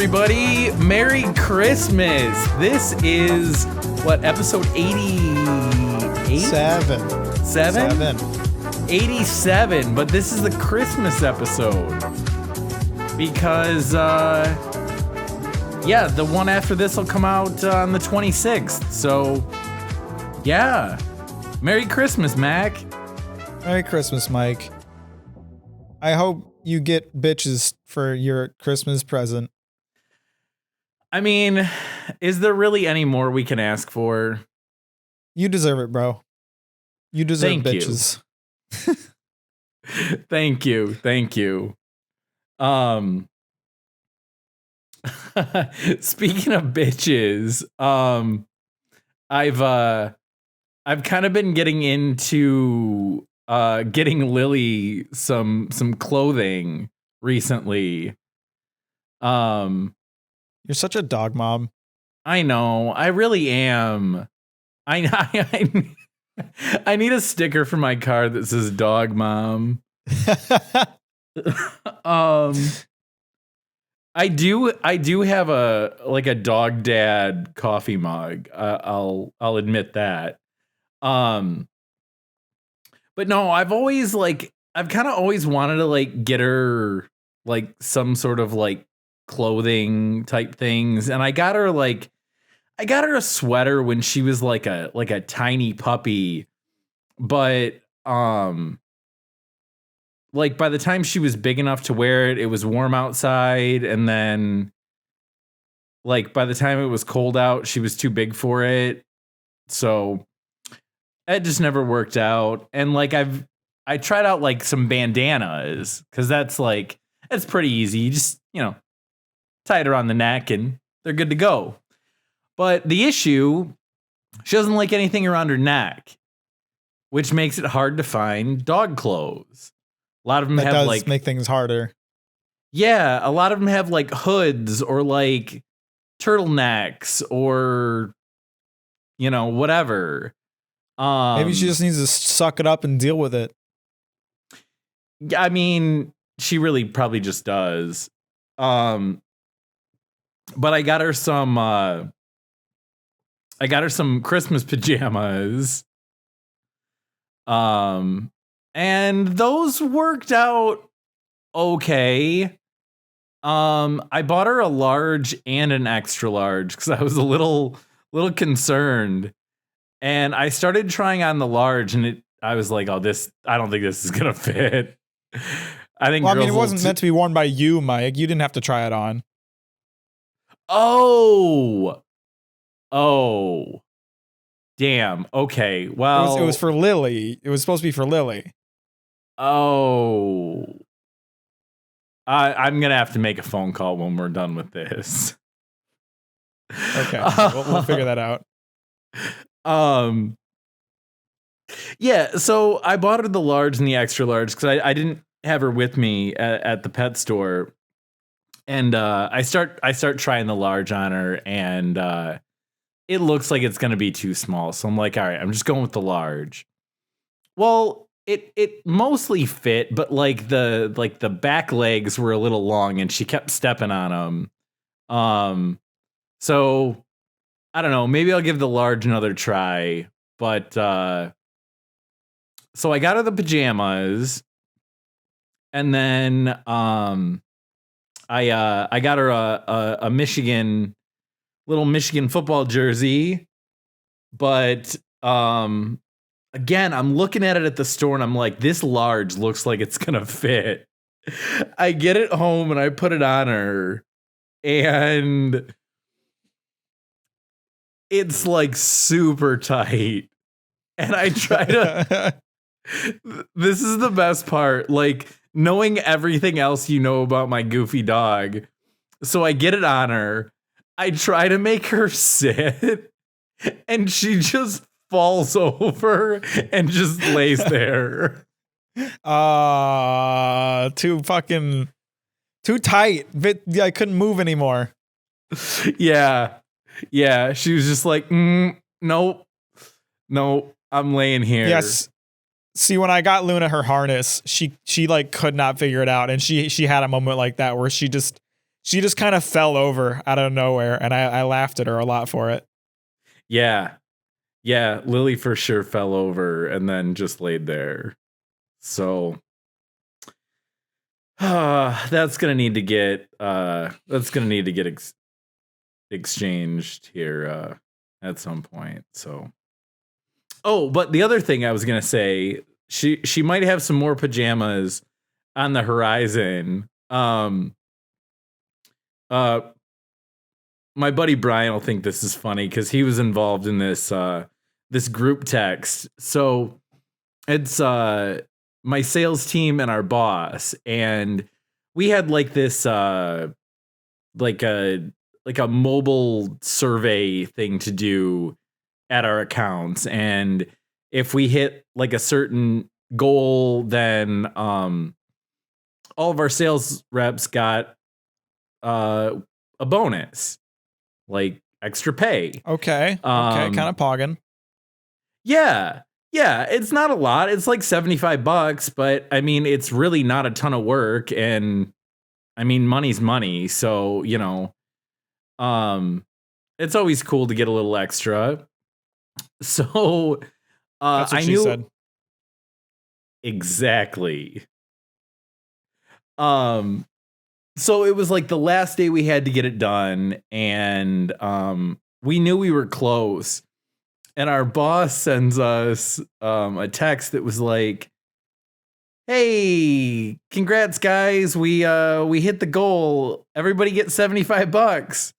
everybody. Merry Christmas. This is, episode 88? 7? 87, but this is the Christmas episode. Because, the one after this will come out on the 26th. So, yeah. Merry Christmas, Mac. Merry Christmas, Mike. I hope you get bitches for your Christmas present. I mean, is there really any more we can ask for? You deserve it, bro. You deserve Thank bitches. You. Thank you. Speaking of bitches, I've kind of been getting into getting Lily some clothing recently. You're such a dog mom. I know. I really am. I need a sticker for my car that says dog mom. I do have a dog dad coffee mug. I'll admit that. But no, I've kind of always wanted to get her some sort of clothing type things, and I got her a sweater when she was like a tiny puppy, but by the time she was big enough to wear it, it was warm outside, and then by the time it was cold out, she was too big for it, so it just never worked out. And I tried out some bandanas, because that's pretty easy. You just tie it around the neck and they're good to go. But the issue, she doesn't like anything around her neck, which makes it hard to find dog clothes. A lot of them have make things harder. Yeah, a lot of them have hoods or turtlenecks or whatever. Maybe she just needs to suck it up and deal with it. I mean, she really probably just does. But I got her some Christmas pajamas. And those worked out okay. I bought her a large and an extra large because I was a little concerned. And I started trying on the large, and I was like, I don't think this is gonna fit. It wasn't meant to be worn by you, Mike. You didn't have to try it on. Oh, damn. Okay. Well, it was for Lily. It was supposed to be for Lily. Oh, I'm going to have to make a phone call when we're done with this. Okay. We'll figure that out. Yeah. So I bought her the large and the extra large because I didn't have her with me at the pet store. And I start trying the large on her, and it looks like it's gonna be too small. So I'm like, all right, I'm just going with the large. Well, it mostly fit, but the back legs were a little long, and she kept stepping on them. So I don't know. Maybe I'll give the large another try. But so I got her the pajamas, and then I got her a little Michigan football jersey, but again, I'm looking at it at the store and I'm like, this large looks like it's gonna fit. I get it home and I put it on her, and it's super tight. And I try to. This is the best part. Knowing everything else you know about my goofy dog. So I get it on her. I try to make her sit, and she just falls over and just lays there. Too tight. I couldn't move anymore. Yeah. She was just like, nope, I'm laying here. Yes. See, when I got Luna her harness, she could not figure it out, and she had a moment like that where she She just kind of fell over out of nowhere, and I laughed at her a lot for it. Yeah. Yeah, Lily for sure fell over and then just laid there. So that's gonna need to get exchanged here at some point. So but the other thing I was gonna say, she might have some more pajamas on the horizon. My buddy Brian will think this is funny because he was involved in this group text. So it's my sales team and our boss, and we had like this like a mobile survey thing to do at our accounts, and if we hit like a certain goal, then all of our sales reps got a bonus, like extra pay. Okay, kind of pogging. Yeah, it's not a lot. It's like $75, but I mean, it's really not a ton of work, and I mean, money's money, so you know, it's always cool to get a little extra. So, That's what I she knew said. Exactly. So it was like the last day we had to get it done, and we knew we were close. And our boss sends us a text that was like, "Hey, congrats guys, we hit the goal. Everybody get $75."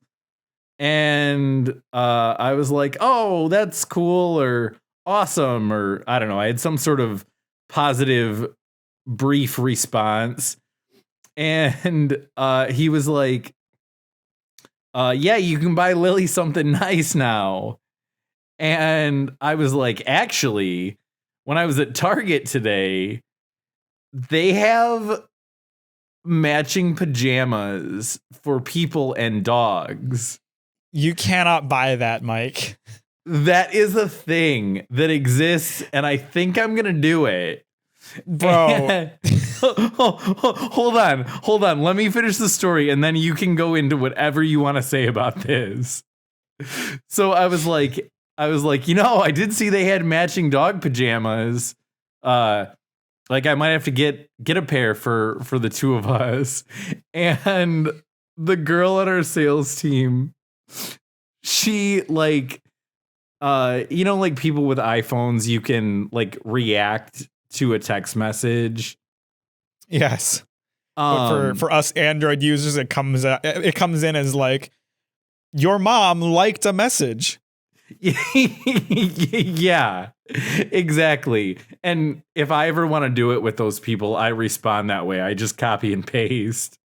And I was like, "Oh, that's cool," or "awesome," or I don't know. I had some sort of positive brief response. And he was like, "Yeah, you can buy Lily something nice now." And I was like, "Actually, when I was at Target today, they have matching pajamas for people and dogs." You cannot buy that, Mike. That is a thing that exists, and I think I'm gonna do it. Bro. Hold on. Let me finish the story, and then you can go into whatever you want to say about this. So I was like, you know, I did see they had matching dog pajamas. Like I might have to get a pair for the two of us. And the girl on our sales team, she like, you know, like people with iPhones, you can like react to a text message. Yes. But for us Android users, it comes in as like, your mom liked a message. Yeah, exactly. And if I ever want to do it with those people, I respond that way. I just copy and paste.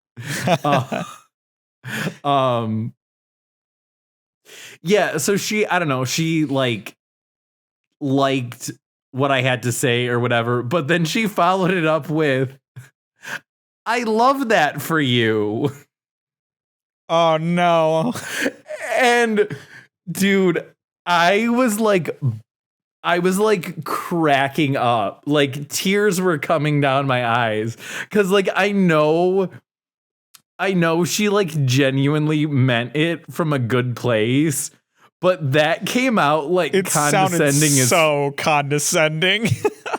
Yeah, so I don't know, she like liked what I had to say or whatever, but then she followed it up with, "I love that for you." Oh no. And dude, I was like cracking up. Like tears were coming down my eyes, cuz like I know she like genuinely meant it from a good place, but that came out like It condescending sounded so condescending.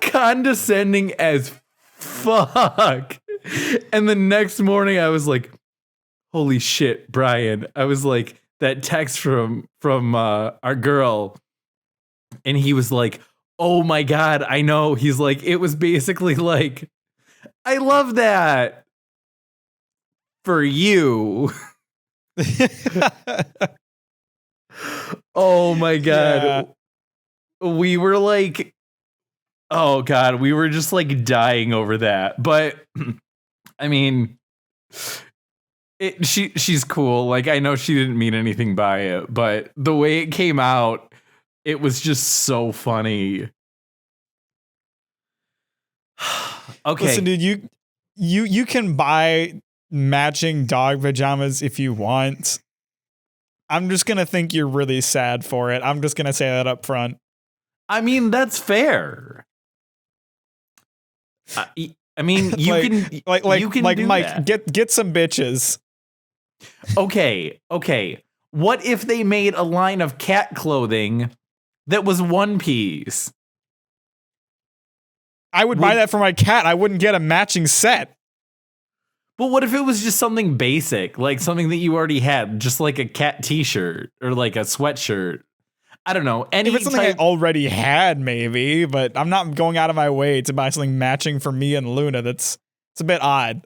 condescending as fuck. And the next morning I was like, "Holy shit, Brian." I was like, that text from our girl, and he was like, "Oh my God, I know." He's like, it was basically like, "I love that for you." Oh my God. Yeah. We were like, oh God, we were just like dying over that. But I mean, she's cool. Like, I know she didn't mean anything by it, but the way it came out, it was just so funny. Okay. Listen, dude, you can buy matching dog pajamas if you want. I'm just gonna think you're really sad for it. I'm just gonna say that up front. I mean, that's fair. I mean, you can do Mike, that. get some bitches. Okay. What if they made a line of cat clothing that was one piece? I would buy that for my cat. I wouldn't get a matching set. But what if it was just something basic, like something that you already had, just like a cat t-shirt or like a sweatshirt? I don't know. If it's something I already had, maybe, but I'm not going out of my way to buy something matching for me and Luna. It's a bit odd.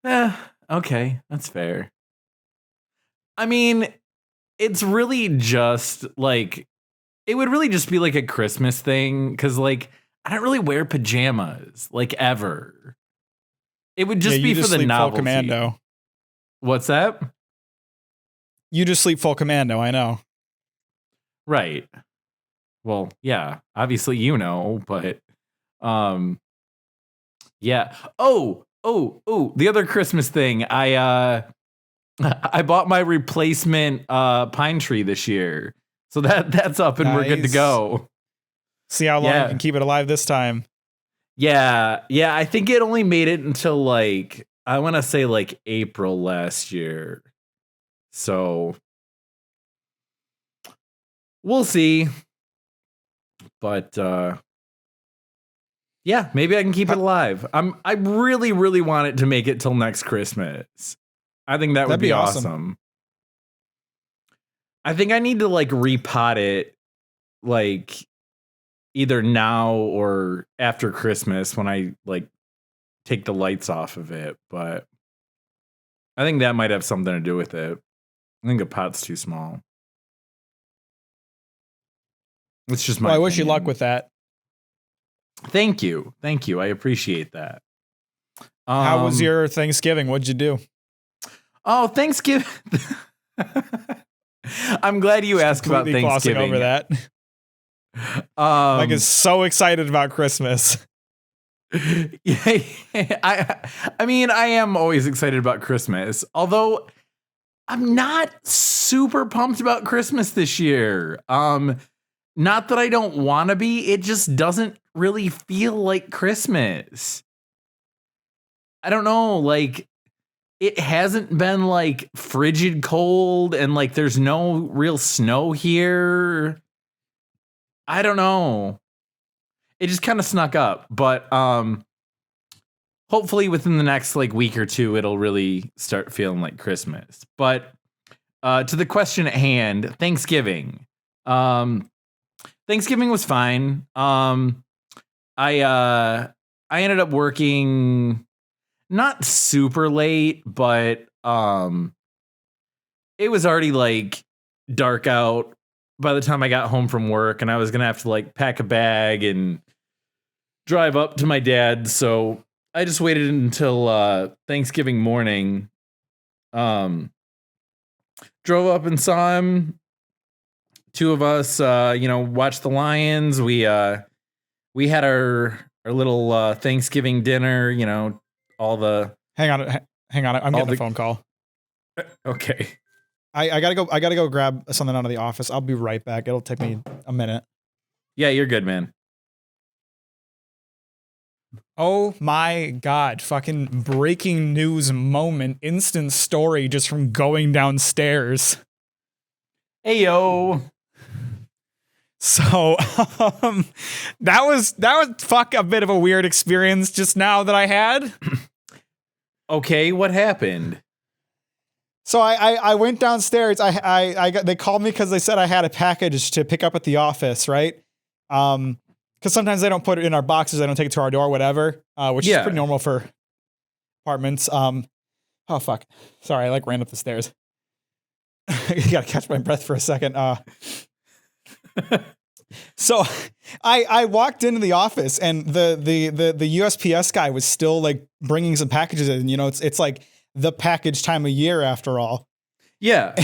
Okay, that's fair. I mean, it's really just like, it would really just be like a Christmas thing, because like, I don't really wear pajamas, like, ever. It would just be for the novelty. Full commando. What's that? You just sleep full commando, I know. Right. Well, yeah, obviously you know, but yeah. Oh, the other Christmas thing. I bought my replacement pine tree this year. So that's up and we're good to go. See how long you can keep it alive this time. Yeah, I think it only made it until like, I want to say like April last year. So we'll see. But yeah, maybe I can keep it alive. I really, really want it to make it till next Christmas. I think that would be awesome. I think I need to like repot it like either now or after Christmas when I like take the lights off of it, but I think that might have something to do with it. I think a pot's too small. It's just my opinion. I wish you luck with that. Thank you. I appreciate that. How was your Thanksgiving? What'd you do? Oh, Thanksgiving. I'm glad you asked about Thanksgiving. Over that. Mike is so excited about Christmas. Yeah, I mean, I am always excited about Christmas, although I'm not super pumped about Christmas this year. Not that I don't want to be, it just doesn't really feel like Christmas. I don't know, like, it hasn't been like frigid cold and like there's no real snow here. I don't know. It just kind of snuck up, but hopefully within the next like week or two, it'll really start feeling like Christmas. But to the question at hand, Thanksgiving. Thanksgiving was fine. I ended up working not super late, but it was already like dark out by the time I got home from work, and I was gonna have to like pack a bag and drive up to my dad's. So I just waited until Thanksgiving morning. Drove up and saw him. Two of us, watched the Lions. We had our little Thanksgiving dinner. All the hang on. I'm getting a phone call. Okay. I gotta go grab something out of the office. I'll be right back. It'll take me a minute. Yeah, you're good, man. Oh my God. Fucking breaking news moment. Instant story just from going downstairs. Hey, yo. So that was a bit of a weird experience just now that I had. Okay, what happened? So I went downstairs. They called me because they said I had a package to pick up at the office, right? Because sometimes they don't put it in our boxes, they don't take it to our door, whatever. Which is pretty normal for apartments. Oh fuck! Sorry, I ran up the stairs. You gotta catch my breath for a second. So I walked into the office and the USPS guy was still like bringing some packages in. It's like the package time of year after all. Yeah.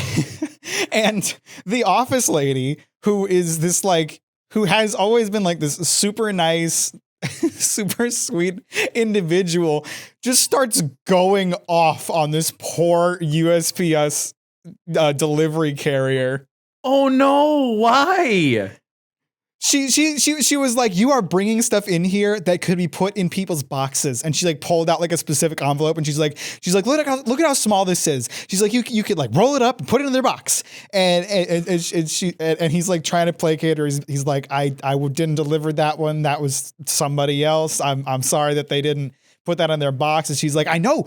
And the office lady, who is this like, who has always been like this super nice, super sweet individual, just starts going off on this poor USPS delivery carrier. Oh no, why? She was like, you are bringing stuff in here that could be put in people's boxes, and she like pulled out like a specific envelope, and she's like look at how small this is. She's like, you could like roll it up and put it in their box, and he's like trying to placate her. He's like, I didn't deliver that one. That was somebody else. I'm sorry that they didn't put that on their box. And she's like, I know,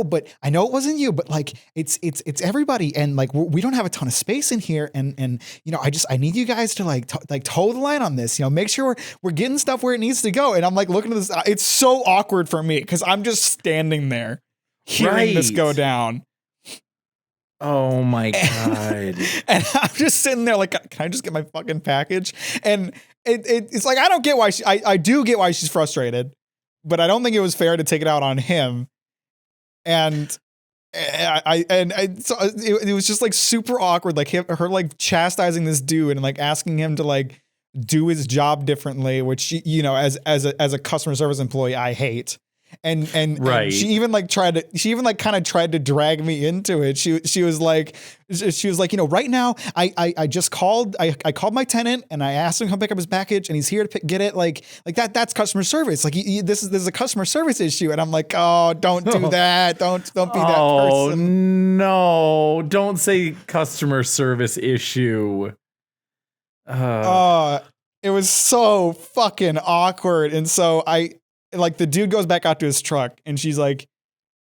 but I know it wasn't you, but like it's everybody, and like we don't have a ton of space in here, and you know, I need you guys to like toe the line on this, you know, make sure we're getting stuff where it needs to go. And I'm like looking at this, it's so awkward for me because I'm just standing there hearing this go down. Oh my God. And I'm just sitting there like, can I just get my fucking package? And it's like, I don't get why I do get why she's frustrated, but I don't think it was fair to take it out on him. And so it was just like super awkward, like her like chastising this dude and like asking him to like do his job differently, which, you know, as a customer service employee, I hate. And she even kind of tried to drag me into it. She was like, you know, right now I just called my tenant and I asked him to come pick up his package and he's here to get it. Like that's customer service. Like this is a customer service issue. And I'm like, oh, don't do that. Don't be that person. Oh no, don't say customer service issue. It was so fucking awkward. And so like the dude goes back out to his truck and she's like,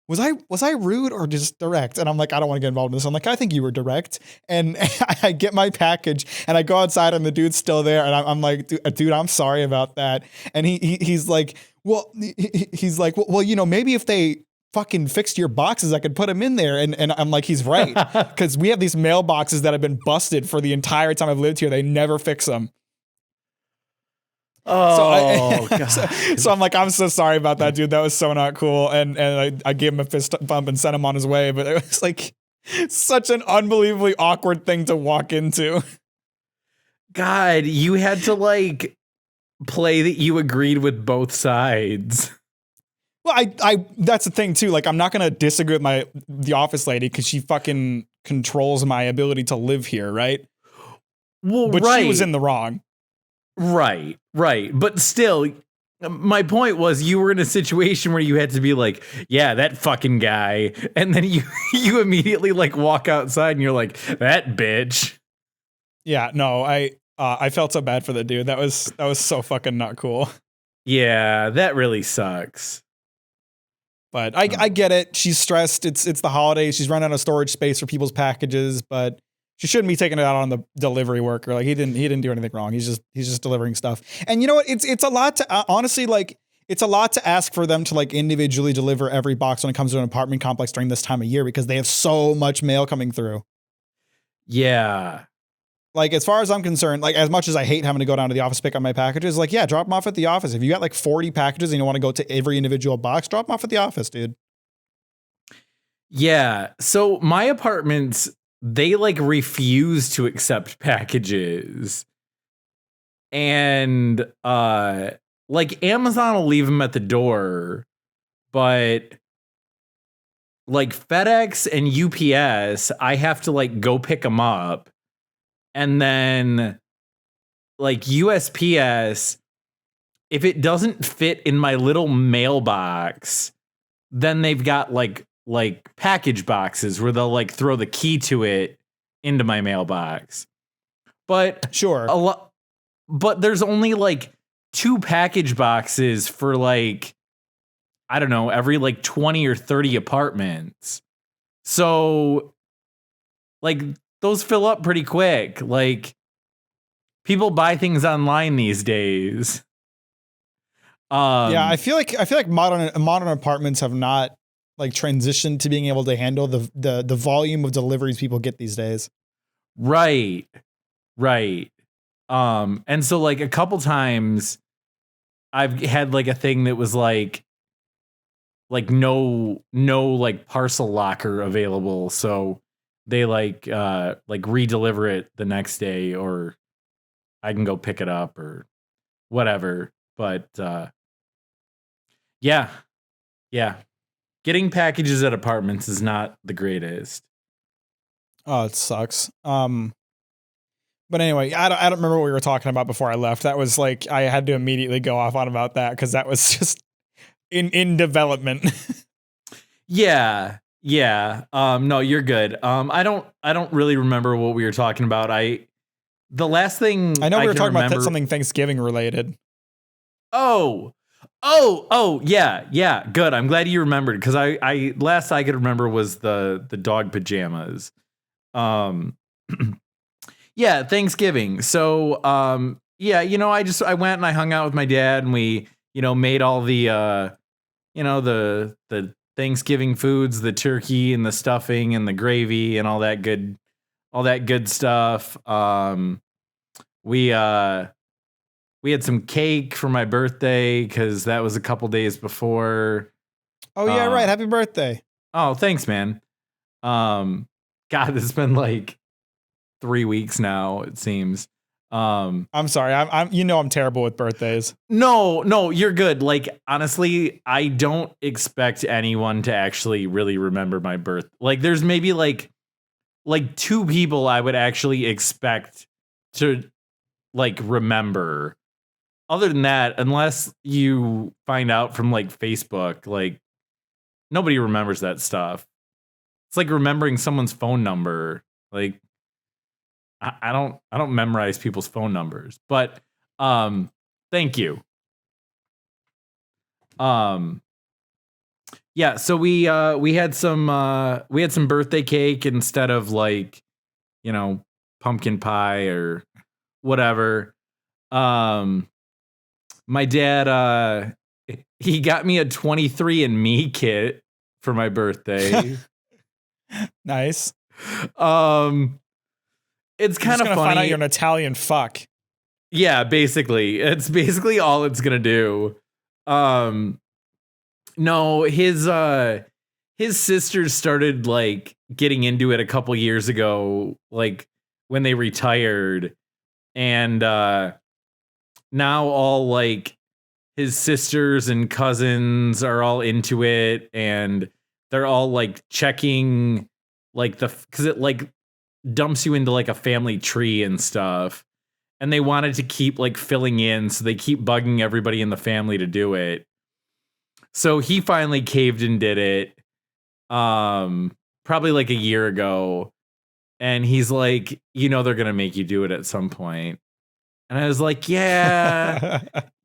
was I rude or just direct? And I'm like, I don't want to get involved in this. I'm like, I think you were direct. And I get my package and I go outside and the dude's still there. And I'm like, dude, I'm sorry about that. And he's like, well, you know, maybe if they fucking fixed your boxes, I could put them in there. And I'm like, he's right. Because we have these mailboxes that have been busted for the entire time I've lived here. They never fix them. Oh, God. So I'm like, I'm so sorry about that, dude. That was so not cool. And I gave him a fist bump and sent him on his way. But it was like such an unbelievably awkward thing to walk into. God, you had to like play that you agreed with both sides. Well, I that's the thing too. Like, I'm not gonna disagree with the office lady because she fucking controls my ability to live here, right? Well, but she was in the wrong. Right. But still, my point was you were in a situation where you had to be like, yeah, that fucking guy. And then you immediately like walk outside and you're like, that bitch. Yeah, no, I felt so bad for the dude. That was so fucking not cool. Yeah, that really sucks. But I get it. She's stressed. It's the holidays. She's running out of storage space for people's packages, but she shouldn't be taking it out on the delivery worker. Like he didn't do anything wrong. He's just delivering stuff. And you know what? It's a lot to honestly, like, it's a lot to ask for them to like individually deliver every box when it comes to an apartment complex during this time of year because they have so much mail coming through. Yeah. Like, as far as I'm concerned, like, as much as I hate having to go down to the office to pick up my packages, like, yeah, drop them off at the office. If you got like 40 packages and you want to go to every individual box, drop them off at the office, dude. Yeah. So my apartments, they like refuse to accept packages. And like Amazon will leave them at the door, but like FedEx and UPS, I have to like go pick them up. And then like USPS, if it doesn't fit in my little mailbox, then they've got like package boxes where they'll like throw the key to it into my mailbox. But sure, but there's only like 2 package boxes for like, I don't know, every like 20 or 30 apartments. So like those fill up pretty quick. Like people buy things online these days. Yeah, I feel like modern apartments have not like transitioned to being able to handle the volume of deliveries people get these days. Right. And so like a couple times I've had like a thing that was like no like parcel locker available. So they like redeliver it the next day, or I can go pick it up or whatever. But yeah. Getting packages at apartments is not the greatest. Oh, it sucks. But anyway, I don't remember what we were talking about before I left. That was like, I had to immediately go off on about that because that was just in development. Yeah. Yeah. No, you're good. I don't really remember what we were talking about. The last thing I know we were talking about something Thanksgiving related. Oh, yeah. Good. I'm glad you remembered because I last I could remember was the dog pajamas. Yeah, Thanksgiving. So, yeah, I went and I hung out with my dad and we, made all the, the Thanksgiving foods, the turkey and the stuffing and the gravy and all that good stuff. We had some cake for my birthday because that was a couple days before. Oh yeah, right. Happy birthday. Oh, thanks, man. God, it's been like 3 weeks now, it seems. I'm sorry. I'm terrible with birthdays. No, you're good. Like, honestly, I don't expect anyone to actually really remember my birth. Like, there's maybe like 2 people I would actually expect to like remember. Other than that, unless you find out from like Facebook, like nobody remembers that stuff. It's like remembering someone's phone number. Like I don't memorize people's phone numbers, but thank you. Yeah, so we had some birthday cake instead of like, pumpkin pie or whatever. My dad he got me a 23andMe kit for my birthday. Nice. It's kind of funny. Find out you're an Italian fuck. Yeah, basically. It's basically all it's gonna do. No, his sisters started like getting into it a couple years ago, like when they retired, and now all like his sisters and cousins are all into it, and they're all like checking like because it like dumps you into like a family tree and stuff. And they wanted to keep like filling in, so they keep bugging everybody in the family to do it. So he finally caved and did it. Probably like a year ago. And he's like, they're gonna make you do it at some point. And I was like, yeah,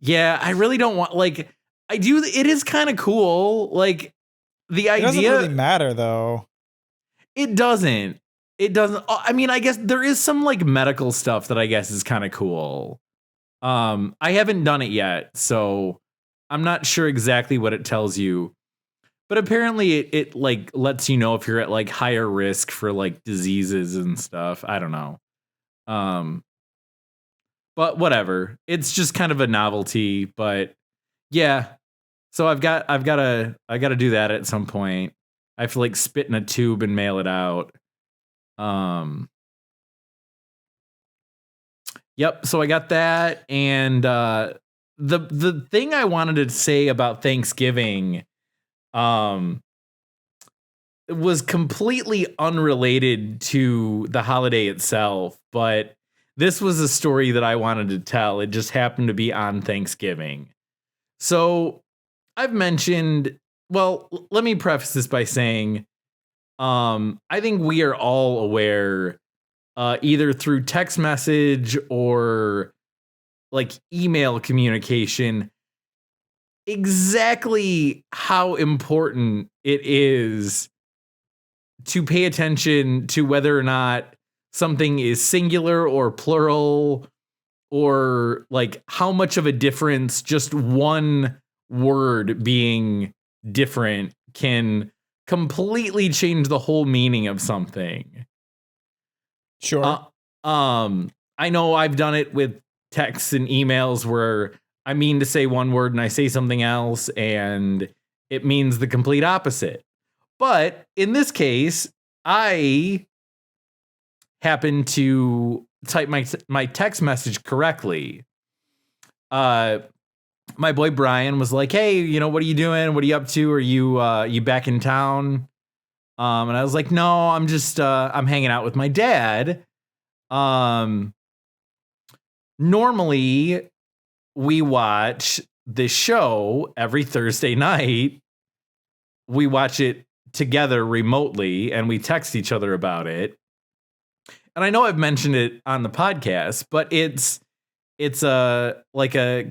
I really don't want, like, I do. It is kind of cool. Like the idea. It doesn't really matter though. It doesn't. I mean, I guess there is some like medical stuff that I guess is kind of cool. I haven't done it yet, so I'm not sure exactly what it tells you. But apparently it like lets you know if you're at like higher risk for like diseases and stuff. I don't know. But whatever. It's just kind of a novelty, but yeah. So I gotta do that at some point. I have to like spit in a tube and mail it out. Yep, so I got that, and the thing I wanted to say about Thanksgiving was completely unrelated to the holiday itself, but this was a story that I wanted to tell. It just happened to be on Thanksgiving. So I've mentioned, well, let me preface this by saying I think we are all aware, either through text message or like email communication, exactly how important it is to pay attention to whether or not something is singular or plural, or like how much of a difference just one word being different can completely change the whole meaning of something. Sure. I know I've done it with texts and emails where I mean to say one word and I say something else and it means the complete opposite. But in this case, I happen to type my text message correctly. My boy Brian was like, "Hey, what are you doing? What are you up to? Are you back in town?" And I was like, "No, I'm just I'm hanging out with my dad." normally we watch this show every Thursday night. We watch it together remotely and we text each other about it. And I know I've mentioned it on the podcast, but it's a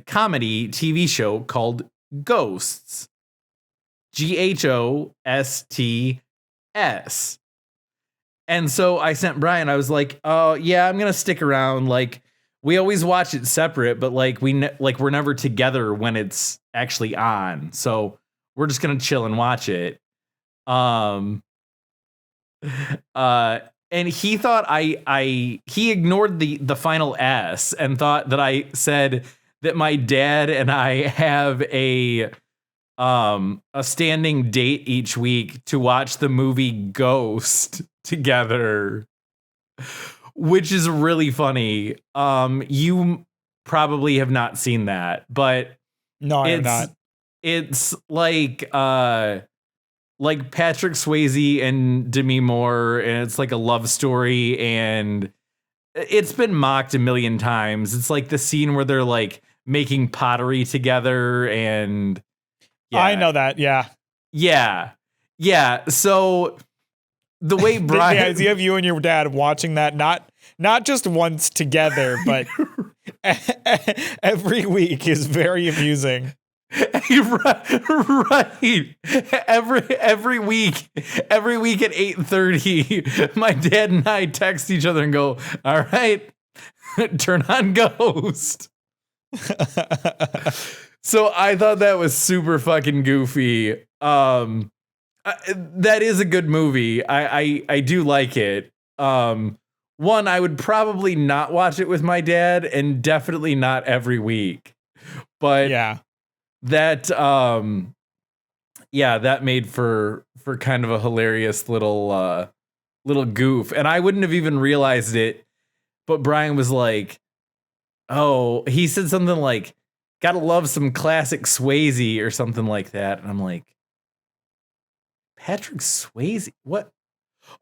comedy TV show called Ghosts. GHOSTS. And so I sent Brian, I was like, oh yeah, I'm going to stick around. Like, we always watch it separate, but like we're never together when it's actually on. So we're just going to chill and watch it. And he thought he ignored the final S and thought that I said that my dad and I have a standing date each week to watch the movie Ghost together, which is really funny. You probably have not seen that, but no, I have not. It's like Patrick Swayze and Demi Moore, and it's like a love story, and it's been mocked a million times. It's like the scene where they're like making pottery together, and yeah. I know that, yeah. So the way Brian, the idea of you and your dad watching that not just once together, but every week is very amusing. Right. Every week at 8:30, my dad and I text each other and go, all right, turn on Ghost. So I thought that was super fucking goofy. That is a good movie. I do like it. One, I would probably not watch it with my dad, and definitely not every week. But yeah. That made for kind of a hilarious little goof, and I wouldn't have even realized it, but Brian was like, oh, he said something like, gotta love some classic Swayze or something like that, and I'm like, Patrick Swayze? What?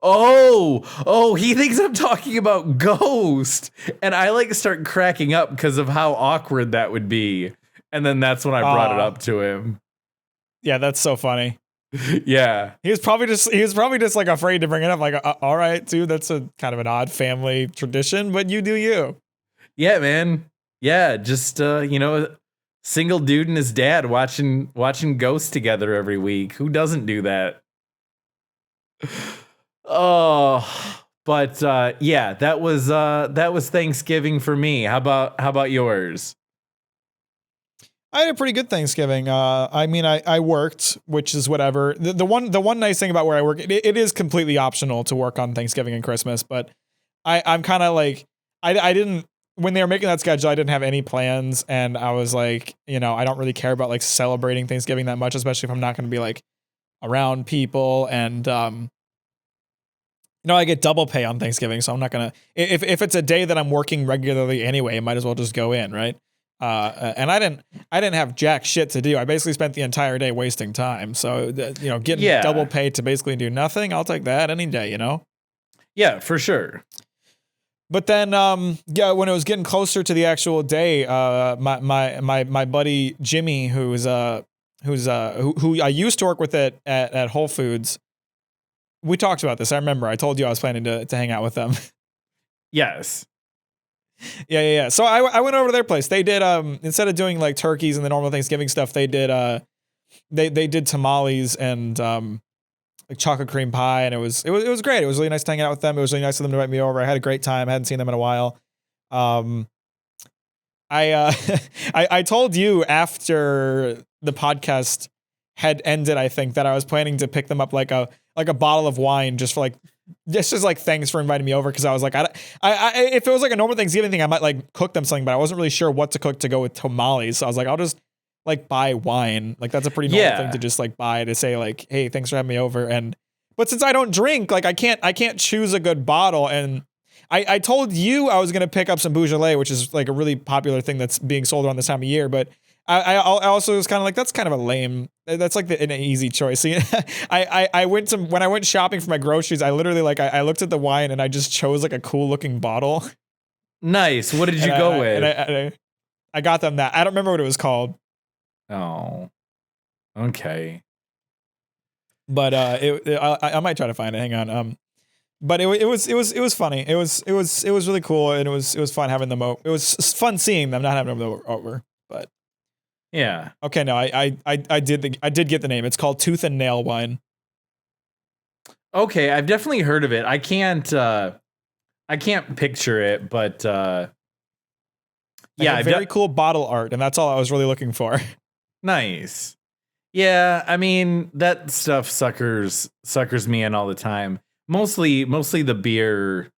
Oh, he thinks I'm talking about Ghost, and I like start cracking up because of how awkward that would be. And then that's when I brought it up to him. Yeah, that's so funny. Yeah. He was probably just like afraid to bring it up. Like, all right, dude, that's a kind of an odd family tradition, but you do you. Yeah, man. Yeah, just single dude and his dad watching Ghosts together every week. Who doesn't do that? Oh, but yeah, that was Thanksgiving for me. How about yours? I had a pretty good Thanksgiving. I mean, I worked, which is whatever. The one nice thing about where I work, it is completely optional to work on Thanksgiving and Christmas, but I'm kind of like, I didn't, when they were making that schedule, I didn't have any plans, and I was like, I don't really care about like celebrating Thanksgiving that much, especially if I'm not going to be like around people, and I get double pay on Thanksgiving, so I'm not gonna, if it's a day that I'm working regularly anyway, I might as well just go in, right? And I didn't have jack shit to do. I basically spent the entire day wasting time. So, getting double pay to basically do nothing, I'll take that any day, Yeah, for sure. But then, when it was getting closer to the actual day, my buddy Jimmy, who I used to work with at Whole Foods, we talked about this. I remember I told you I was planning to hang out with them. Yes. Yeah. So I went over to their place. They did instead of doing like turkeys and the normal Thanksgiving stuff, they did they did tamales and like chocolate cream pie, and it was great. It was really nice to hang out with them. It was really nice of them to invite me over. I had a great time. I hadn't seen them in a while. I told you after the podcast had ended, I think, that I was planning to pick them up like a bottle of wine just for like thanks for inviting me over, because I was like, I if it was like a normal Thanksgiving thing, I might like cook them something, but I wasn't really sure what to cook to go with tamales. So I was like, I'll just like buy wine. Like that's a pretty normal thing to just like buy to say like, hey, thanks for having me over. But since I don't drink, like I can't choose a good bottle. And I told you I was gonna pick up some Beaujolais, which is like a really popular thing that's being sold around this time of year, but I also was kind of like, that's kind of a lame, that's like an easy choice. So, when I went shopping for my groceries, I literally I looked at the wine and I just chose like a cool looking bottle. Nice. What did you go with? I got them that. I don't remember what it was called. Oh, okay. But I might try to find it. Hang on. But it was funny. It was really cool, and it was fun having them over. It was fun seeing them, not having them over. But yeah. Okay, no, I did get the name. It's called Tooth and Nail Wine. Okay, I've definitely heard of it. I can't picture it, but yeah, very cool bottle art, and that's all I was really looking for. Nice. Yeah, I mean that stuff suckers me in all the time. Mostly the beer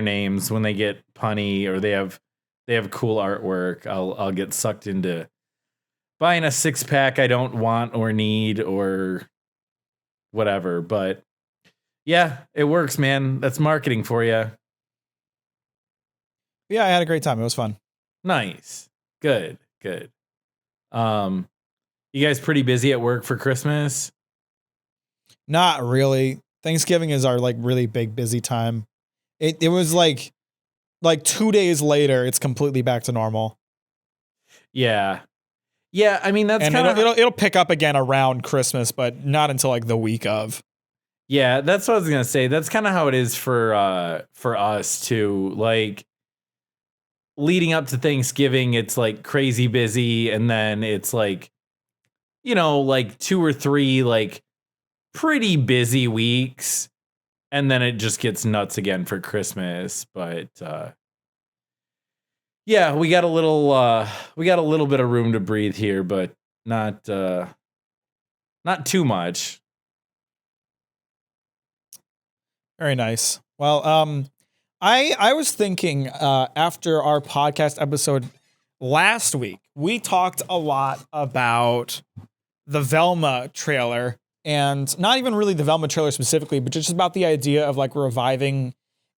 names when they get punny or they have cool artwork. I'll get sucked into buying a 6-pack I don't want or need or whatever. But yeah, it works, man. That's marketing for you. Yeah, I had a great time. It was fun. Nice. Good. You guys pretty busy at work for Christmas? Not really. Thanksgiving is our like really big busy time. It was like 2 days later, it's completely back to normal. Yeah. I mean that's kind of it'll pick up again around Christmas, but not until like the week of. Yeah, that's what I was gonna say. That's kind of how it is for us too. Like leading up to Thanksgiving, it's like crazy busy, and then it's like, like 2 or 3 like pretty busy weeks, and then it just gets nuts again for Christmas. But yeah, we got a little bit of room to breathe here, but not too much. Very nice. Well, I was thinking after our podcast episode last week, we talked a lot about the Velma trailer, and not even really the Velma trailer specifically, but just about the idea of like reviving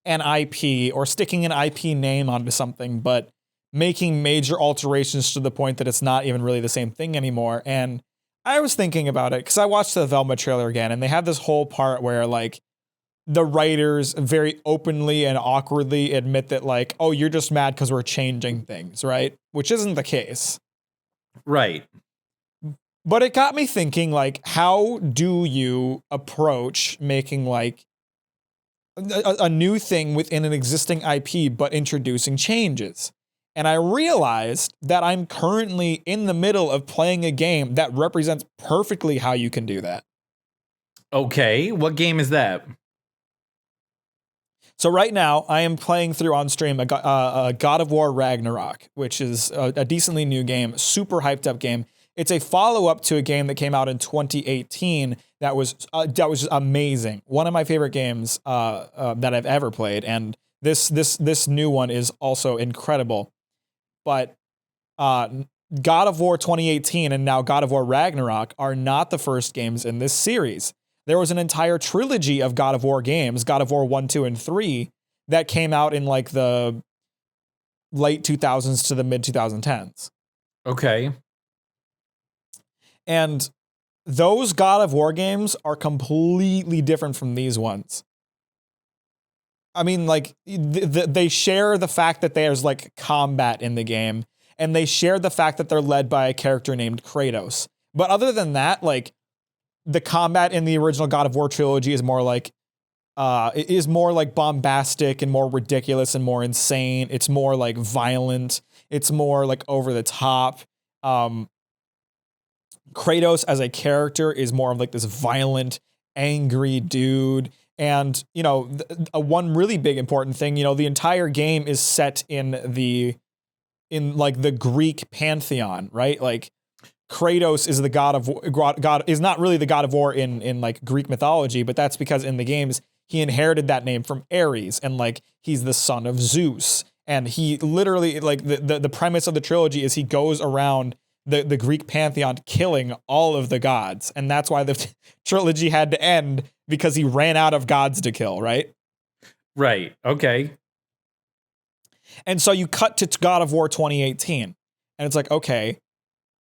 an IP or sticking an IP name onto something, but making major alterations to the point that it's not even really the same thing anymore. And I was thinking about it because I watched the Velma trailer again, and they had this whole part where like the writers very openly and awkwardly admit that like, oh, you're just mad because we're changing things, right? Which isn't the case. Right. But it got me thinking, like, how do you approach making like a new thing within an existing IP, but introducing changes? And I realized that I'm currently in the middle of playing a game that represents perfectly how you can do that. Okay, what game is that? So right now, I am playing through on stream a God of War Ragnarok, which is a decently new game, super hyped up game. It's a follow-up to a game that came out in 2018 that was amazing. One of my favorite games that I've ever played, and this new one is also incredible. But God of War 2018 and now God of War Ragnarok are not the first games in this series. There was an entire trilogy of God of War games, God of War 1, 2, and 3, that came out in like the late 2000s to the mid 2010s. Okay. And those God of War games are completely different from these ones. I mean, like, they share the fact that there's like combat in the game, and they share the fact that they're led by a character named Kratos. But other than that, like, the combat in the original God of War trilogy is more like bombastic and more ridiculous and more insane. It's more like violent. It's more like over the top. Kratos as a character is more of like this violent, angry dude. And, one really big important thing, the entire game is set in like the Greek pantheon, right? Like Kratos is the God is not really the God of War in like Greek mythology, but that's because in the games he inherited that name from Ares, and like he's the son of Zeus. And he literally, like, the premise of the trilogy is he goes around the Greek pantheon killing all of the gods. And that's why the trilogy had to end, because he ran out of gods to kill, right? Right. Okay. And so you cut to God of War 2018, and it's like, okay,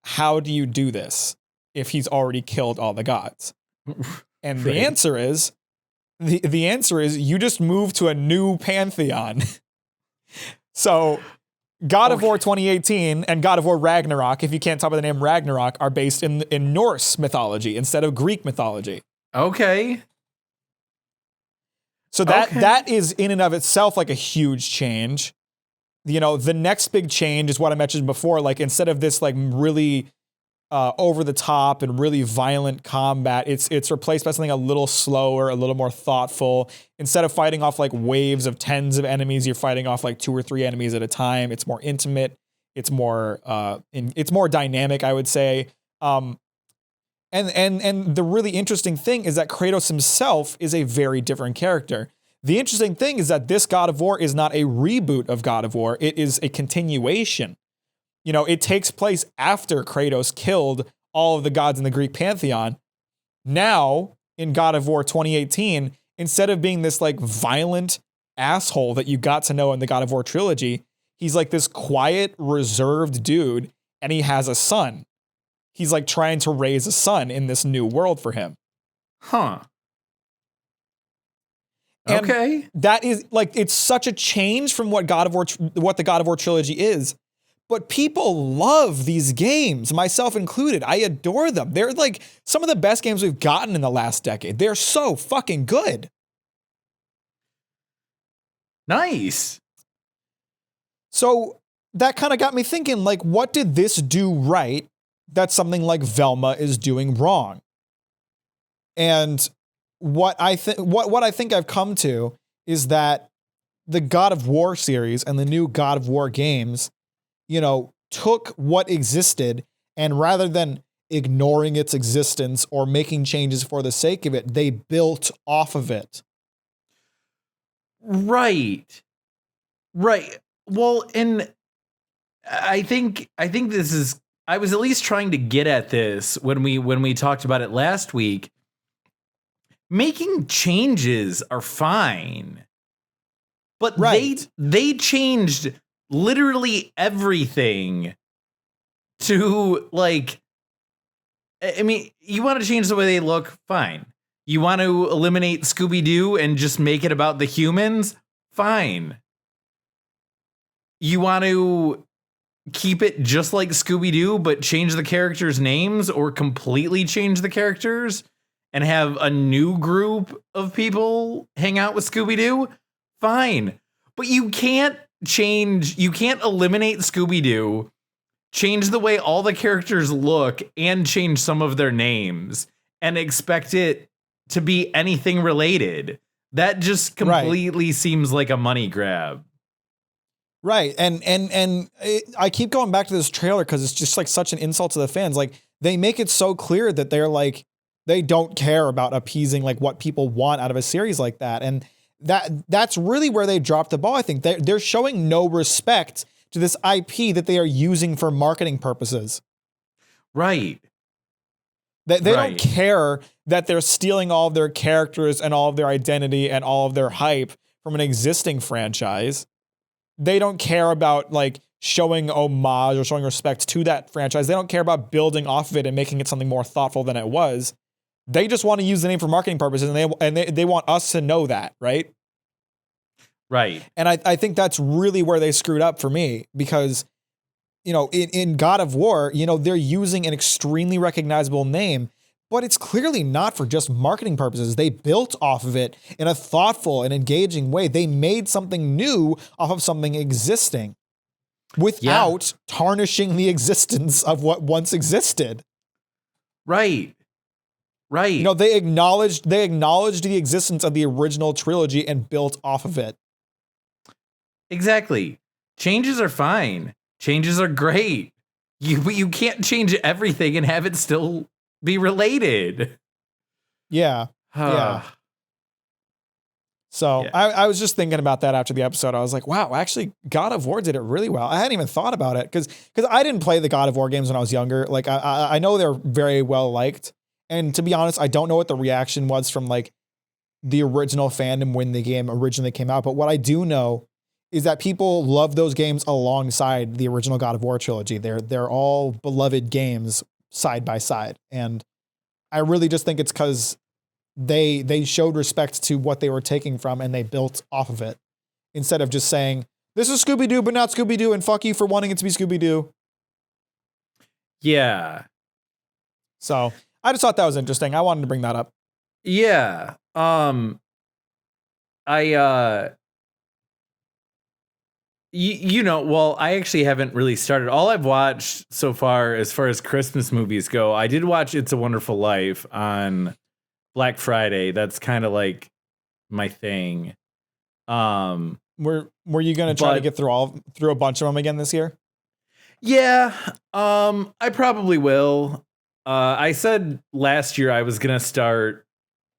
how do you do this if he's already killed all the gods? And Right. the answer is you just move to a new pantheon. So God of War 2018 and God of War Ragnarok, if you can't tell by the name Ragnarok, are based in Norse mythology instead of Greek mythology. Okay. So that is in and of itself like a huge change. You know, the next big change is what I mentioned before. Like instead of this like really over the top and really violent combat, it's replaced by something a little slower, a little more thoughtful. Instead of fighting off like waves of tens of enemies, you're fighting off like 2 or 3 enemies at a time. It's more intimate. It's more it's more dynamic, I would say. And the really interesting thing is that Kratos himself is a very different character. The interesting thing is that this God of War is not a reboot of God of War. It is a continuation. You know, it takes place after Kratos killed all of the gods in the Greek pantheon. Now, in God of War 2018, instead of being this like violent asshole that you got to know in the God of War trilogy, he's like this quiet, reserved dude, and he has a son. He's like trying to raise a son in this new world for him. Huh. And okay. That is like, it's such a change from what the God of War trilogy is. But people love these games, myself included. I adore them. They're like some of the best games we've gotten in the last decade. They're so fucking good. Nice. So that kind of got me thinking, like, what did this do right that something like Velma is doing wrong? And what I think I've come to is that the God of War series and the new God of War games, you know, took what existed, and rather than ignoring its existence or making changes for the sake of it, they built off of it. Right. Well, and I think this is, I was at least trying to get at this when we talked about it last week. Making changes are fine. But they changed literally everything to, like, I mean, you want to change the way they look? Fine. You want to eliminate Scooby-Doo and just make it about the humans? Fine. You want to keep it just like Scooby-Doo, but change the characters' names or completely change the characters and have a new group of people hang out with Scooby-Doo? Fine. But you can't eliminate Scooby-Doo, change the way all the characters look, and change some of their names and expect it to be anything related. That just completely seems like a money grab. Right. I keep going back to this trailer because it's just like such an insult to the fans. Like, they make it so clear that they're like, they don't care about appeasing like what people want out of a series like that. And that's really where they dropped the ball. I think they're showing no respect to this IP that they are using for marketing purposes. Right. They don't care that they're stealing all of their characters and all of their identity and all of their hype from an existing franchise. They don't care about like showing homage or showing respect to that franchise. They don't care about building off of it and making it something more thoughtful than it was. They just want to use the name for marketing purposes, and they want us to know that, right? Right. And I think that's really where they screwed up for me, because, you know, in God of War, you know, they're using an extremely recognizable name, but it's clearly not for just marketing purposes. They built off of it in a thoughtful and engaging way. They made something new off of something existing without tarnishing the existence of what once existed. Right. You know, they acknowledged the existence of the original trilogy and built off of it. Exactly. Changes are fine. Changes are great. You can't change everything and have it still be related. Yeah. So I was just thinking about that after the episode. I was like, wow, actually, God of War did it really well. I hadn't even thought about it because I didn't play the God of War games when I was younger. Like, I know they're very well liked. And to be honest, I don't know what the reaction was from like the original fandom when the game originally came out. But what I do know is that people love those games alongside the original God of War trilogy. They're all beloved games side by side. And I really just think it's because they showed respect to what they were taking from and they built off of it, instead of just saying, this is Scooby-Doo, but not Scooby-Doo, and fuck you for wanting it to be Scooby-Doo. Yeah. So I just thought that was interesting. I wanted to bring that up. Yeah. Well, I actually haven't really started. All I've watched so far as Christmas movies go, I did watch It's a Wonderful Life on Black Friday. That's kind of like my thing. Were you going to try to get through a bunch of them again this year? Yeah. I probably will. I said last year I was going to start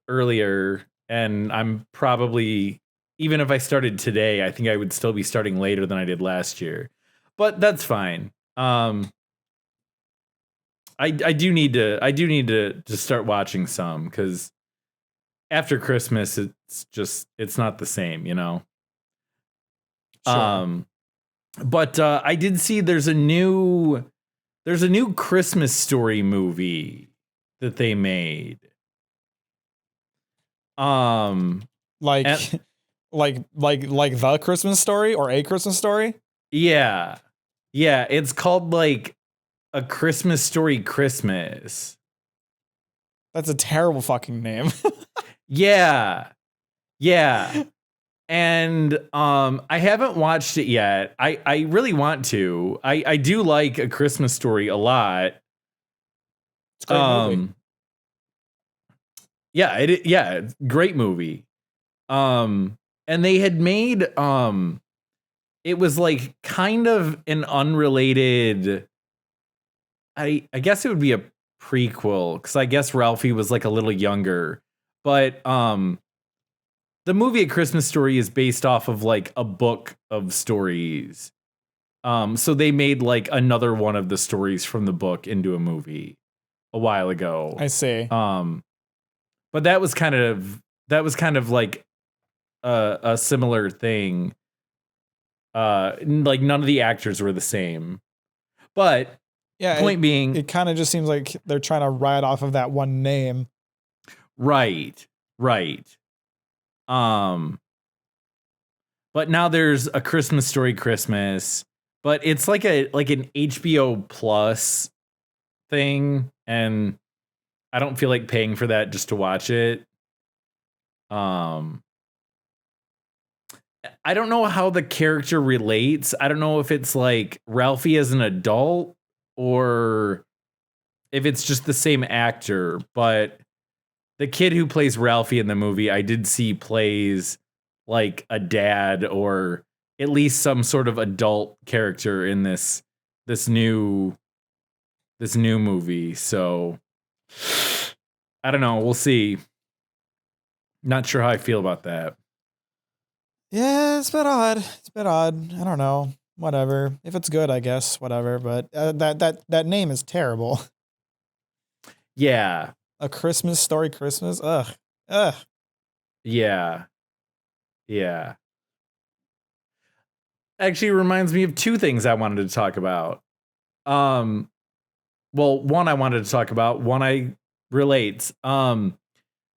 earlier, and I'm probably, even if I started today, I think I would still be starting later than I did last year, but that's fine. I do need to start watching some, because after Christmas, it's not the same, you know? Sure. But I did see there's a new Christmas Story movie that they made. Like the Christmas Story or a Christmas Story? Yeah. Yeah, it's called like A Christmas Story Christmas. That's a terrible fucking name. Yeah. Yeah. And I haven't watched it yet. I really want to. I do like A Christmas Story a lot. It's a great movie. Yeah, it's a great movie. And they had made it was like kind of an unrelated, I guess it would be a prequel, because I guess Ralphie was like a little younger. But the movie A Christmas Story is based off of like a book of stories. So they made like another one of the stories from the book into a movie a while ago. I see. But that was kind of like a similar thing. Like none of the actors were the same. But yeah, point being, it kind of just seems like they're trying to ride off of that one name. Right. But now there's A Christmas Story Christmas, but it's like an HBO Plus thing, and I don't feel like paying for that just to watch it. I don't know how the character relates. I don't know if it's like Ralphie as an adult or if it's just the same actor, but the kid who plays Ralphie in the movie, I did see plays like a dad or at least some sort of adult character in this new movie. So I don't know. We'll see. Not sure how I feel about that. Yeah, it's a bit odd. I don't know. Whatever. If it's good, I guess. Whatever. But that name is terrible. Yeah. A Christmas Story Christmas. Ugh. Yeah. Actually reminds me of two things I wanted to talk about. Well, one I wanted to talk about, one I relates.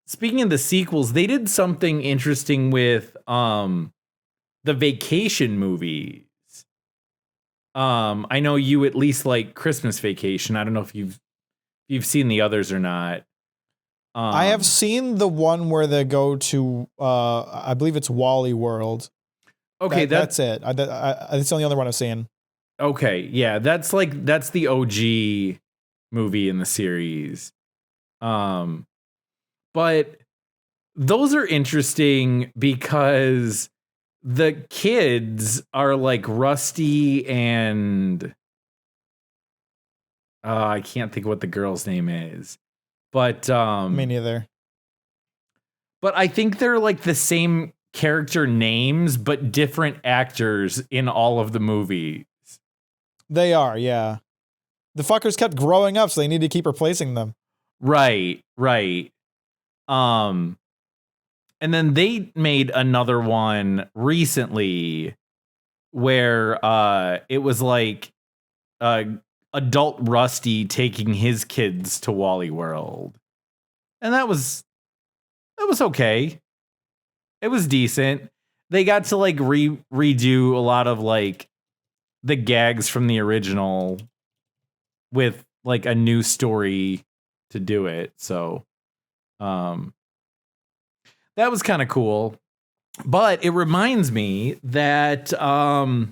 Speaking of the sequels, they did something interesting with the Vacation movies. I know you at least like Christmas Vacation. I don't know if you've seen the others or not. I have seen the one where they go to I believe it's Wally World. Okay, that's it. It's the only other one I've seen. Okay, yeah, that's the OG movie in the series. But those are interesting because the kids are like Rusty and I can't think of what the girl's name is. But me neither. But I think they're like the same character names, but different actors in all of the movies. They are, yeah. The fuckers kept growing up, so they need to keep replacing them. Right. And then they made another one recently where it was like adult Rusty taking his kids to Wally World. And that was okay. It was decent. they got to like redo a lot of like the gags from the original with like a new story to do it. So that was kind of cool. But it reminds me that I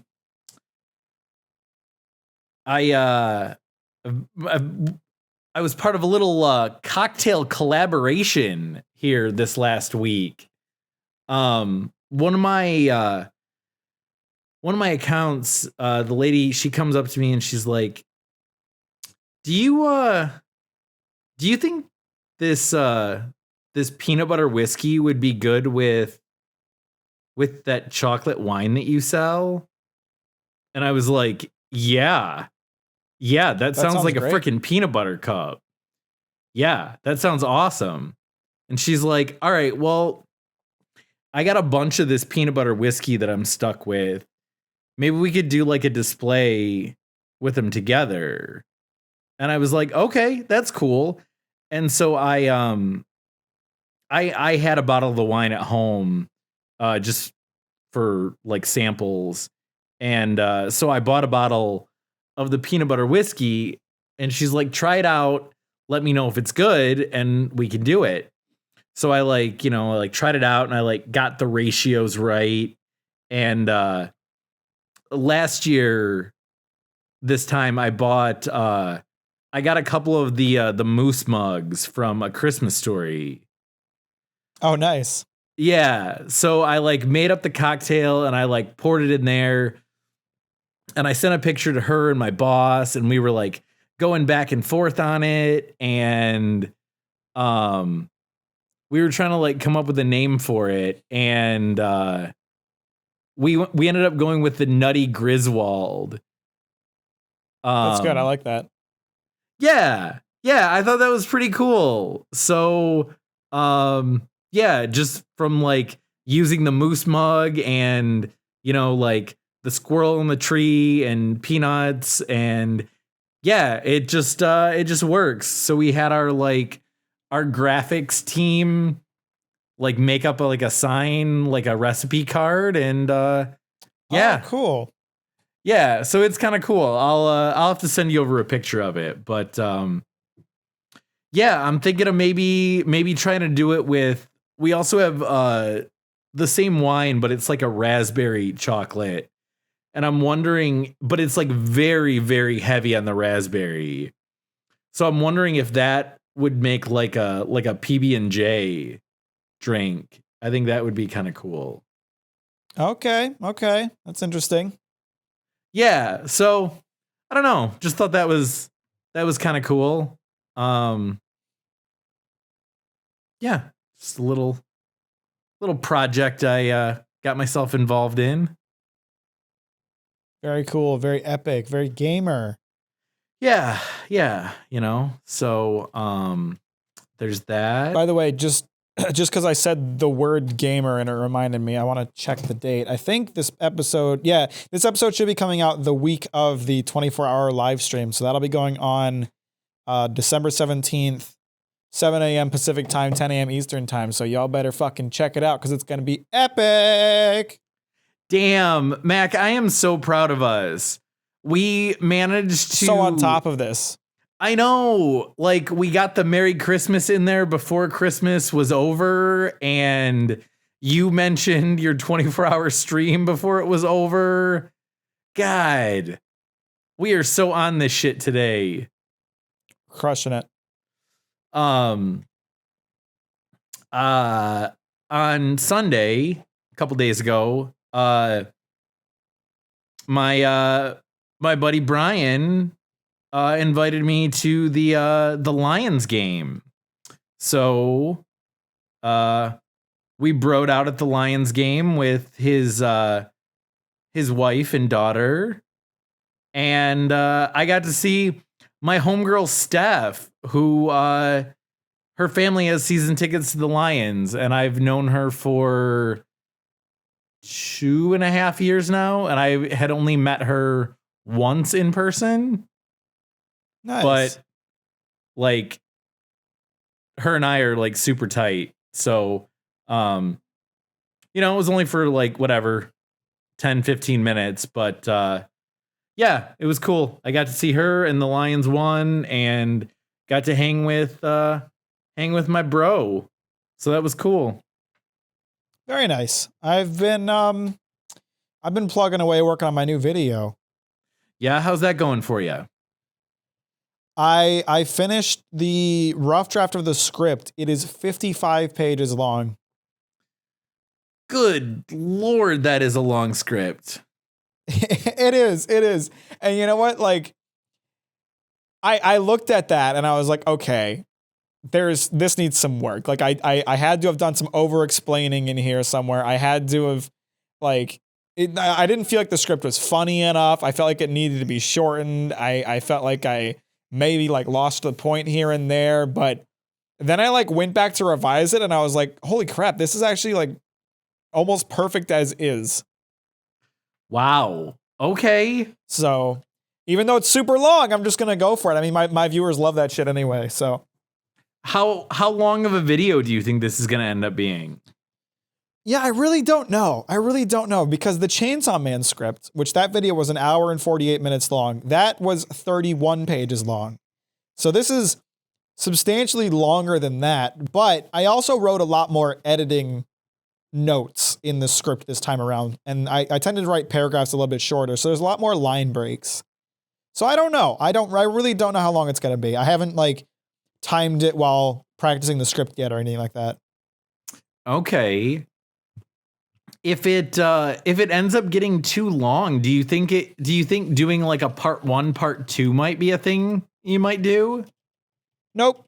was part of a little cocktail collaboration here this last week. One of my accounts, the lady, she comes up to me and she's like, do you think this peanut butter whiskey would be good with that chocolate wine that you sell? And I was like, yeah, that sounds like great. A freaking peanut butter cup. Yeah, that sounds awesome. And she's like, all right, well, I got a bunch of this peanut butter whiskey that I'm stuck with. Maybe we could do like a display with them together. And I was like, okay, that's cool. And so I had a bottle of the wine at home just for like samples. And so I bought a bottle of the peanut butter whiskey, and she's like, try it out. Let me know if it's good and we can do it. So I tried it out and I like got the ratios right. And last year, this time I bought, I got a couple of the moose mugs from A Christmas Story. Oh, nice. Yeah. So I like made up the cocktail and I like poured it in there. And I sent a picture to her and my boss, and we were like going back and forth on it. And we were trying to like come up with a name for it. And we ended up going with the Nutty Griswold. That's good. I like that. Yeah. Yeah. I thought that was pretty cool. So, yeah, just from like using the moose mug and, like the squirrel in the tree and peanuts, and yeah, it just works. So we had our graphics team like make up like a sign, like a recipe card, and yeah. Oh, cool. Yeah, so it's kind of cool. I'll have to send you over a picture of it, but yeah, I'm thinking of maybe trying to do it with. We also have the same wine, but it's like a raspberry chocolate, and I'm wondering, but it's like very, very heavy on the raspberry. So I'm wondering if that would make like a PB&J drink. I think that would be kind of cool. Okay, that's interesting. Yeah, so I don't know. Just thought that was kind of cool. Yeah, just a little project I got myself involved in. Very cool, very epic, very gamer. Yeah, so there's that. By the way, just because I said the word gamer and it reminded me, I want to check the date. I think this episode should be coming out the week of the 24-hour live stream. So that'll be going on December 17th, 7 a.m. Pacific time, 10 a.m. Eastern time. So y'all better fucking check it out because it's going to be epic. Damn, Mac, I am so proud of us. We managed to... So on top of this. I know, like, we got the Merry Christmas in there before Christmas was over, and you mentioned your 24-hour stream before it was over. God, we are so on this shit today. Crushing it. On Sunday, a couple days ago, my buddy Brian invited me to the Lions game. So we broed out at the Lions game with his wife and daughter, and I got to see my homegirl Steph, who her family has season tickets to the Lions, and I've known her for 2.5 years now, and I had only met her once in person. Nice. But like her and I are like super tight. So it was only for like whatever 10, 15 minutes, but yeah, it was cool. I got to see her and the Lions won and got to hang with my bro. So that was cool. Very nice. I've been plugging away working on my new video. Yeah, how's that going for you? I finished the rough draft of the script. It is 55 pages long. Good Lord, that is a long script. It is. And you know what? Like, I looked at that and I was like, okay, this needs some work. Like I had to have done some over explaining in here somewhere. I had to have I didn't feel like the script was funny enough. I felt like it needed to be shortened. I felt like I maybe like lost the point here and there, but then I like went back to revise it and I was like, holy crap, this is actually like almost perfect as is. Wow. Okay. So even though it's super long, I'm just going to go for it. I mean, my viewers love that shit anyway. So how long of a video do you think this is going to end up being? Yeah, I really don't know. Because the Chainsaw Man script, which that video was an hour and 48 minutes long, that was 31 pages long. So this is substantially longer than that, but I also wrote a lot more editing notes in the script this time around, and I tended to write paragraphs a little bit shorter, so there's a lot more line breaks. So I don't know. I really don't know how long it's going to be. I haven't like timed it while practicing the script yet or anything like that. Okay. If it ends up getting too long, do you think doing like a part 1, part 2 might be a thing you might do? Nope.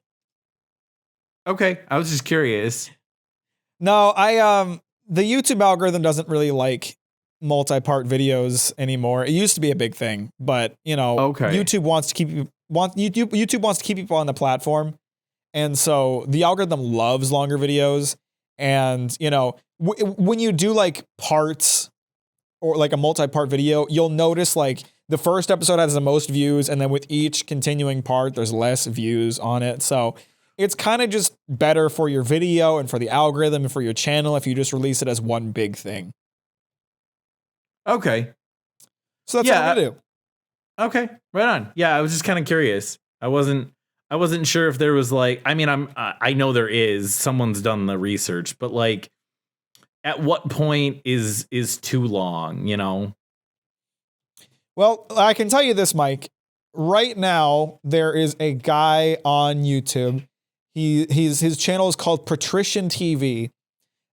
Okay, I was just curious. No, the YouTube algorithm doesn't really like multi-part videos anymore. It used to be a big thing, but okay. YouTube wants to keep people on the platform, and so the algorithm loves longer videos. And when you do like parts or like a multi-part video, you'll notice like the first episode has the most views, and then with each continuing part, there's less views on it. So it's kind of just better for your video and for the algorithm and for your channel if you just release it as one big thing. Okay. So that's what I'm gonna do. Okay, right on. Yeah, I was just kind of curious. I wasn't sure if there was like, I mean, I know there is, someone's done the research, but like at what point is too long, Well, I can tell you this, Mike. Right now, there is a guy on YouTube. His channel is called Patrician TV.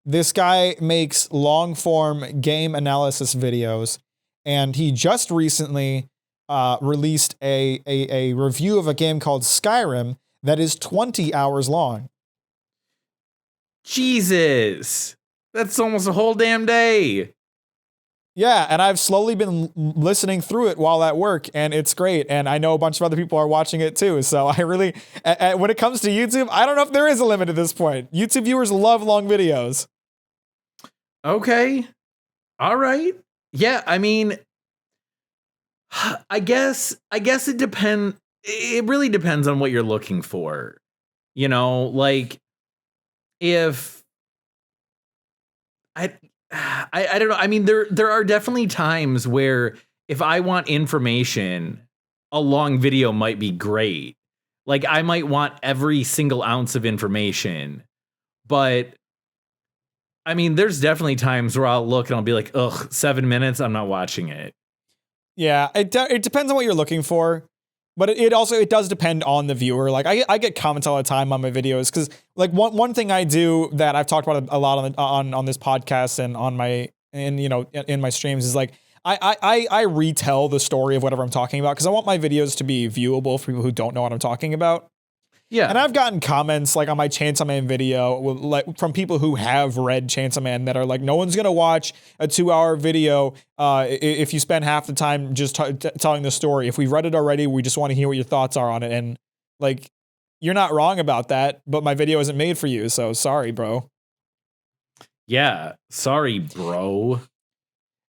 This guy makes long form game analysis videos, and he just recently released a review of a game called Skyrim that is 20 hours long. Jesus, that's almost a whole damn day. Yeah, and I've slowly been listening through it while at work, and it's great. And I know a bunch of other people are watching it too. So I really, when it comes to YouTube, I don't know if there is a limit at this point. YouTube viewers love long videos. Okay. All right. Yeah, I mean, I guess it depends. It really depends on what you're looking for. Like if I don't know. I mean, there are definitely times where if I want information, a long video might be great. Like I might want every single ounce of information, but I mean, there's definitely times where I'll look and I'll be like, ugh, 7 minutes. I'm not watching it. Yeah, it depends on what you're looking for. But it also does depend on the viewer. Like I get comments all the time on my videos because like one thing I do that I've talked about a lot on this podcast and on my in my streams is like I retell the story of whatever I'm talking about because I want my videos to be viewable for people who don't know what I'm talking about. Yeah. And I've gotten comments like on my Chainsaw Man video like from people who have read Chainsaw Man that are like, no one's going to watch a 2-hour video if you spend half the time just telling the story. If we've read it already, we just want to hear what your thoughts are on it. And like, you're not wrong about that, but my video isn't made for you. So sorry, bro. Yeah. Sorry, bro.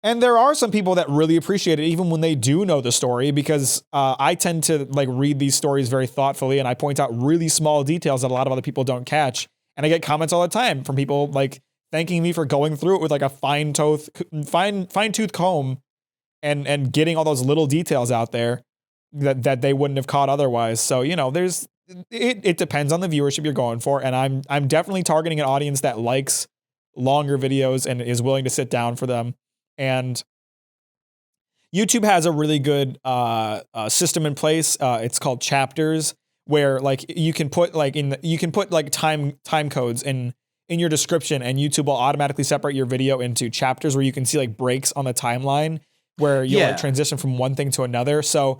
And there are some people that really appreciate it, even when they do know the story, because I tend to like read these stories very thoughtfully, and I point out really small details that a lot of other people don't catch. And I get comments all the time from people like thanking me for going through it with like a fine-tooth comb and getting all those little details out there that they wouldn't have caught otherwise. So, you know, it depends on the viewership you're going for. And I'm definitely targeting an audience that likes longer videos and is willing to sit down for them. And YouTube has a really good system in place. It's called chapters, where like you can put time codes in your description, and YouTube will automatically separate your video into chapters where you can see like breaks on the timeline where you'll like transition from one thing to another. So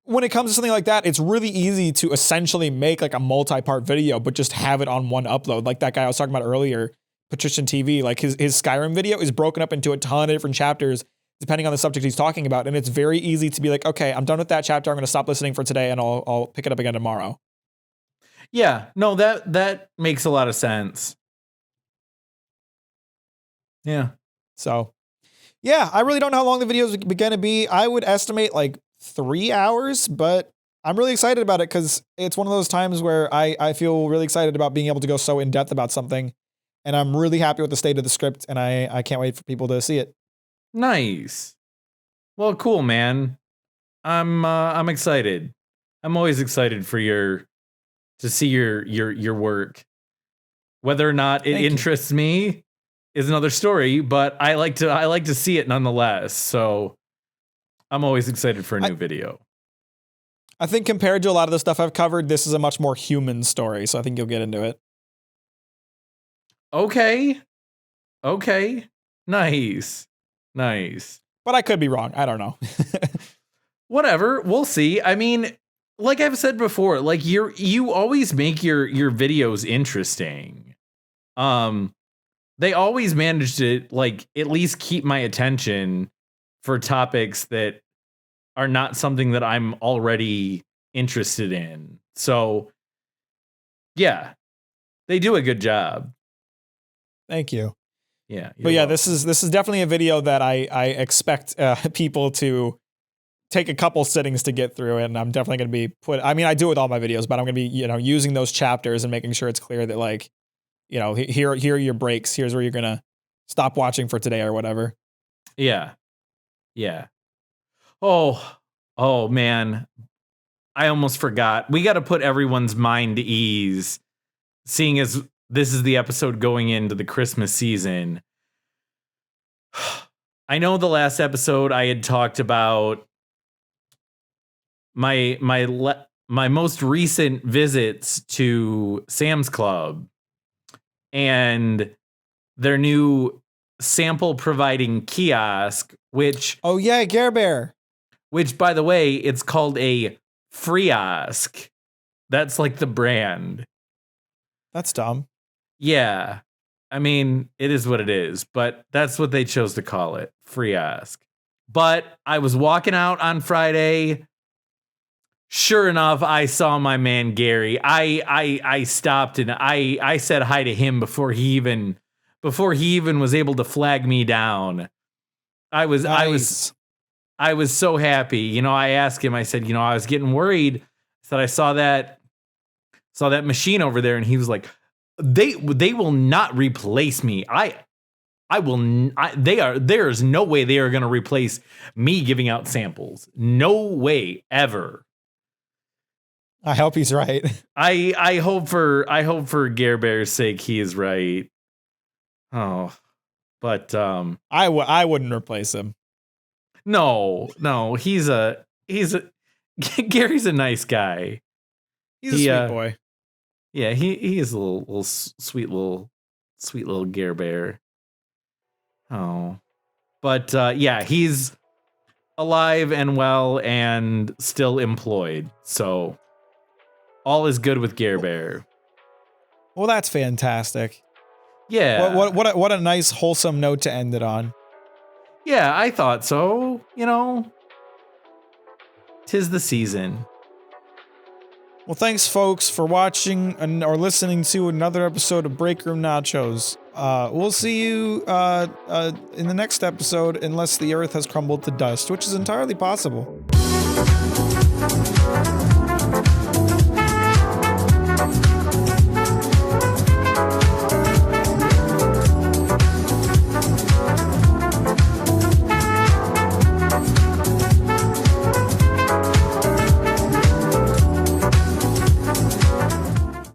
when it comes to something like that, it's really easy to essentially make like a multi-part video, but just have it on one upload. Like that guy I was talking about earlier, Patrician TV, like his Skyrim video is broken up into a ton of different chapters depending on the subject he's talking about. And it's very easy to be like, okay, I'm done with that chapter. I'm going to stop listening for today and I'll pick it up again tomorrow. Yeah, no, that makes a lot of sense. Yeah. So, yeah, I really don't know how long the video is going to be. I would estimate like 3 hours, but I'm really excited about it because it's one of those times where I feel really excited about being able to go so in depth about something. And I'm really happy with the state of the script, and I can't wait for people to see it. Nice. Well, cool, man. I'm excited. I'm always excited for to see your work. Whether or not it interests me is another story, but I like to see it nonetheless. So I'm always excited for a new video. I think compared to a lot of the stuff I've covered, this is a much more human story, so I think you'll get into it. Okay. Nice. But I could be wrong. I don't know. Whatever. We'll see. I mean, like I've said before, like you always make your videos interesting. They always manage to like at least keep my attention for topics that are not something that I'm already interested in. So yeah, they do a good job. Thank you. Yeah. But yeah, this is definitely a video that I expect people to take a couple sittings to get through, and I'm definitely going to be I do it with all my videos, but I'm going to be, using those chapters and making sure it's clear that like, here are your breaks. Here's where you're going to stop watching for today or whatever. Yeah. Oh man. I almost forgot. We got to put everyone's mind to ease, seeing as this is the episode going into the Christmas season. I know the last episode I had talked about my most recent visits to Sam's Club and their new sample providing kiosk, which Gare Bear. Which, by the way, it's called a Free-osk. That's like the brand. That's dumb. Yeah. I mean, it is what it is, but that's what they chose to call it, Free-osk. But I was walking out on Friday. Sure enough, I saw my man Gary. I stopped and I said hi to him before he even was able to flag me down. I was so happy. I asked him, I said, I was getting worried. I said, I saw that machine over there. And he was like, they will not replace me. There's no way they are going to replace me giving out samples. No way ever. I hope he's right. I hope for Gare Bear's sake, he is right. Oh, but, I wouldn't replace him. No, Gary's a nice guy. He's a sweet boy. Yeah, he is a little sweet little Gare Bear. Oh, but yeah, he's alive and well and still employed. So all is good with Gare Bear. Well, that's fantastic. Yeah. What a nice wholesome note to end it on. Yeah, I thought so. 'Tis the season. Well, thanks, folks, for watching or listening to another episode of Breakroom Nachos. We'll see you in the next episode, unless the Earth has crumbled to dust, which is entirely possible.